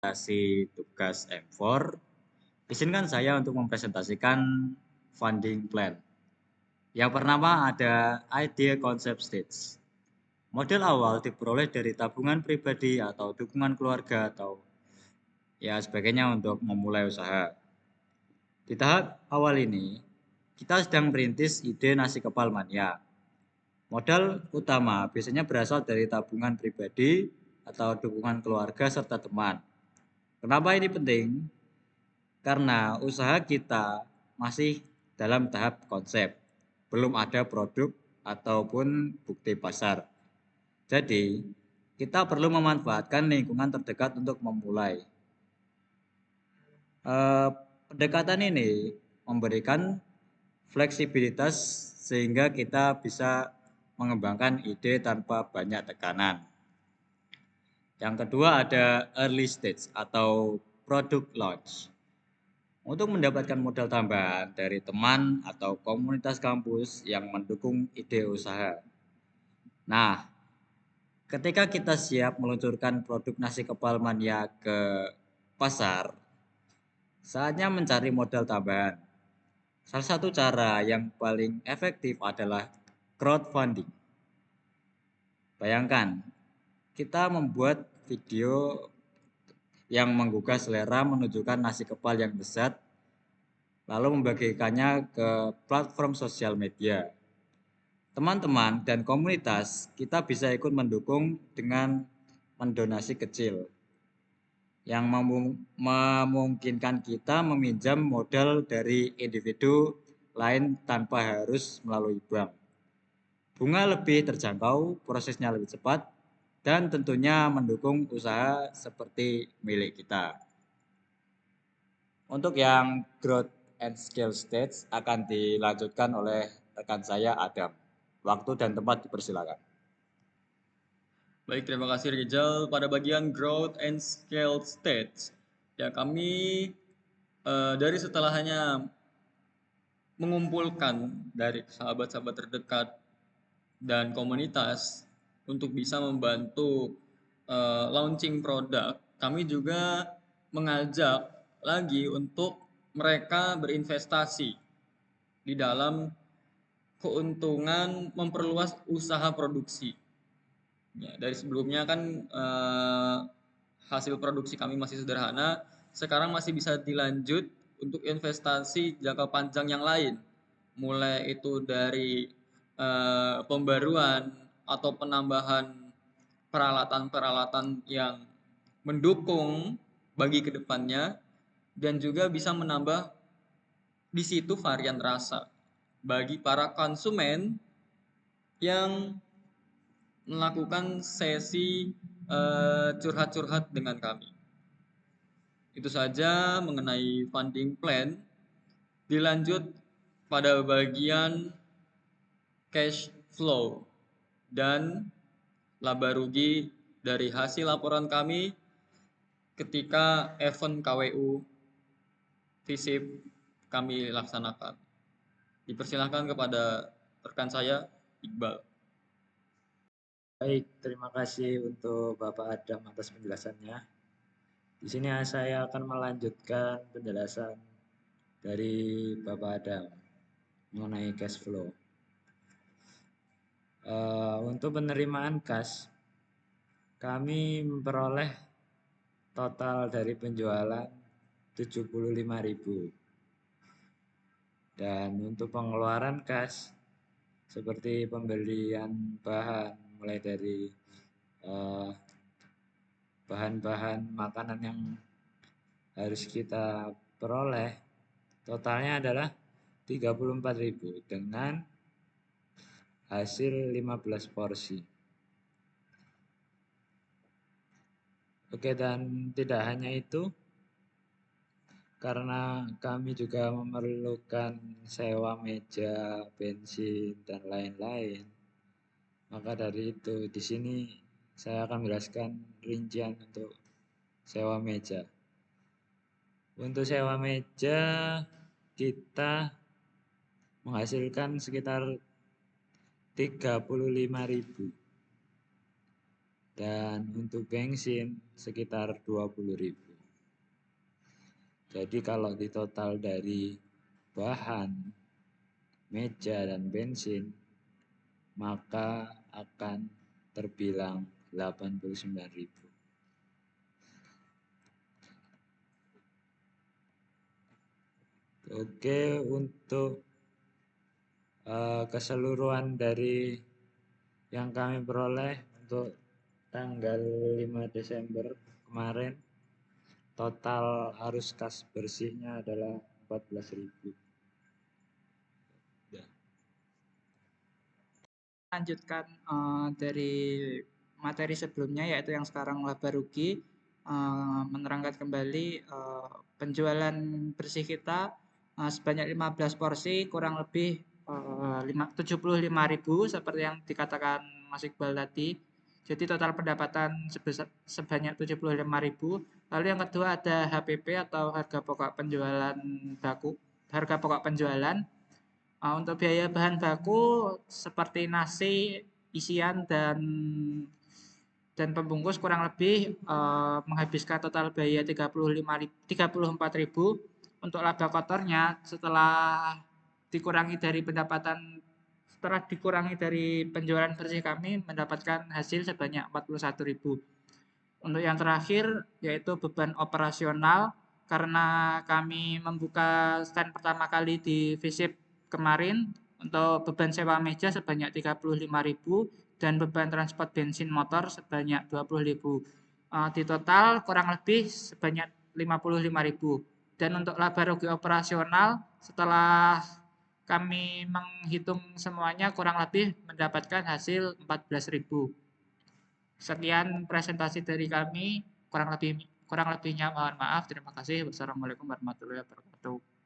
presentasi tugas M4, izinkan saya untuk mempresentasikan funding plan. Yang pertama ada idea concept stage. Model awal diperoleh dari tabungan pribadi atau dukungan keluarga atau ya sebagainya untuk memulai usaha. Di tahap awal ini, kita sedang merintis ide nasi kepal mania. Modal utama biasanya berasal dari tabungan pribadi atau dukungan keluarga serta teman. Kenapa ini penting? Karena usaha kita masih dalam tahap konsep, belum ada produk ataupun bukti pasar. Jadi, kita perlu memanfaatkan lingkungan terdekat untuk memulai. Pendekatan ini memberikan fleksibilitas sehingga kita bisa mengembangkan ide tanpa banyak tekanan. Yang kedua ada early stage atau product launch. Untuk mendapatkan modal tambahan dari teman atau komunitas kampus yang mendukung ide usaha. Nah, ketika kita siap meluncurkan produk nasi kepal mania ke pasar, saatnya mencari modal tambahan. Salah satu cara yang paling efektif adalah crowdfunding. Bayangkan, kita membuat video yang menggugah selera menunjukkan nasi kepal yang lezat, lalu membagikannya ke platform sosial media. Teman-teman dan komunitas kita bisa ikut mendukung dengan mendonasi kecil yang memungkinkan kita meminjam modal dari individu lain tanpa harus melalui bank. Bunga lebih terjangkau, prosesnya lebih cepat, dan tentunya mendukung usaha seperti milik kita. Untuk yang growth and scale stage akan dilanjutkan oleh rekan saya Adam. Waktu dan tempat dipersilakan. Baik, terima kasih Rizal. Pada bagian growth and scale stage, ya kami dari setelah hanya mengumpulkan dari sahabat-sahabat terdekat dan komunitas untuk bisa membantu launching produk, kami juga mengajak lagi untuk mereka berinvestasi di dalam keuntungan memperluas usaha produksi. Ya, dari sebelumnya kan hasil produksi kami masih sederhana, sekarang masih bisa dilanjut untuk investasi jangka panjang yang lain. Mulai itu dari pembaruan atau penambahan peralatan-peralatan yang mendukung bagi kedepannya dan juga bisa menambah di situ varian rasa bagi para konsumen yang melakukan sesi curhat-curhat dengan kami. Itu saja mengenai funding plan. Dilanjut pada bagian cash flow dan laba rugi dari hasil laporan kami ketika event KWU FISIP kami laksanakan. Dipersilahkan kepada rekan saya, Iqbal. Baik, terima kasih untuk Bapak Adam atas penjelasannya. Di sini saya akan melanjutkan penjelasan dari Bapak Adam mengenai cash flow. Untuk penerimaan kas, kami memperoleh total dari penjualan 75.000. Dan untuk pengeluaran kas seperti pembelian bahan mulai dari bahan-bahan makanan yang harus kita peroleh totalnya adalah 34.000 dengan hasil 15 porsi. Oke, dan tidak hanya itu, karena kami juga memerlukan sewa meja, bensin, dan lain-lain. Maka dari itu di sini saya akan menjelaskan rincian untuk sewa meja. Untuk sewa meja kita menghasilkan sekitar 35.000 dan untuk bensin sekitar 20.000. Jadi kalau ditotal dari bahan, meja, dan bensin, maka akan terbilang 89.000. Oke, untuk keseluruhan dari yang kami peroleh untuk tanggal 5 Desember kemarin, total arus kas bersihnya adalah 14.000. Lanjutkan dari materi sebelumnya, yaitu yang sekarang laba rugi, menerangkan kembali penjualan bersih kita sebanyak 15 porsi kurang lebih 75.000 seperti yang dikatakan Mas Iqbal tadi. Jadi total pendapatan sebanyak 75.000. Lalu yang kedua ada HPP atau harga pokok penjualan baku, harga pokok penjualan. Untuk biaya bahan baku seperti nasi, isian, dan pembungkus kurang lebih menghabiskan total biaya 34.000. Untuk laba kotornya setelah dikurangi dari penjualan bersih kami mendapatkan hasil sebanyak 41.000. Untuk yang terakhir yaitu beban operasional, karena kami membuka stand pertama kali di Visip kemarin, untuk beban sewa meja sebanyak 35.000 dan beban transport bensin motor sebanyak 20.000. Di total kurang lebih sebanyak 55.000. Dan untuk laba rugi operasional setelah kami menghitung semuanya kurang lebih mendapatkan hasil 14.000. Sekian presentasi dari kami, kurang lebihnya mohon maaf. Terima kasih. Wassalamualaikum warahmatullahi wabarakatuh.